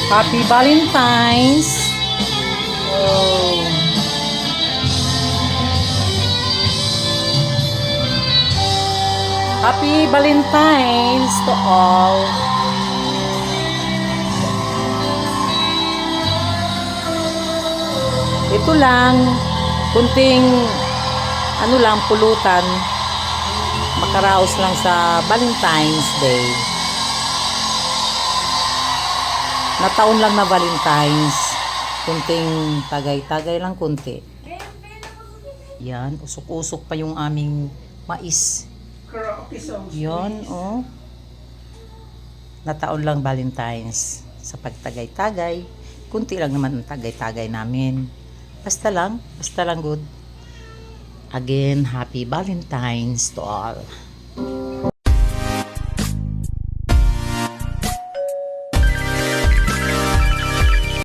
Happy Valentine's! Oh. Happy Valentine's to all! Ito lang, kunting pulutan, makaraos lang sa Valentine's Day. Nataon lang na Valentine's, kunting tagay-tagay lang kunti. Yan, usok-usok pa yung aming mais. Yan, oh. Nataon lang Valentine's sa pagtagay-tagay. Kunti lang naman ang tagay-tagay namin. Basta lang good. Again, happy Valentine's to all.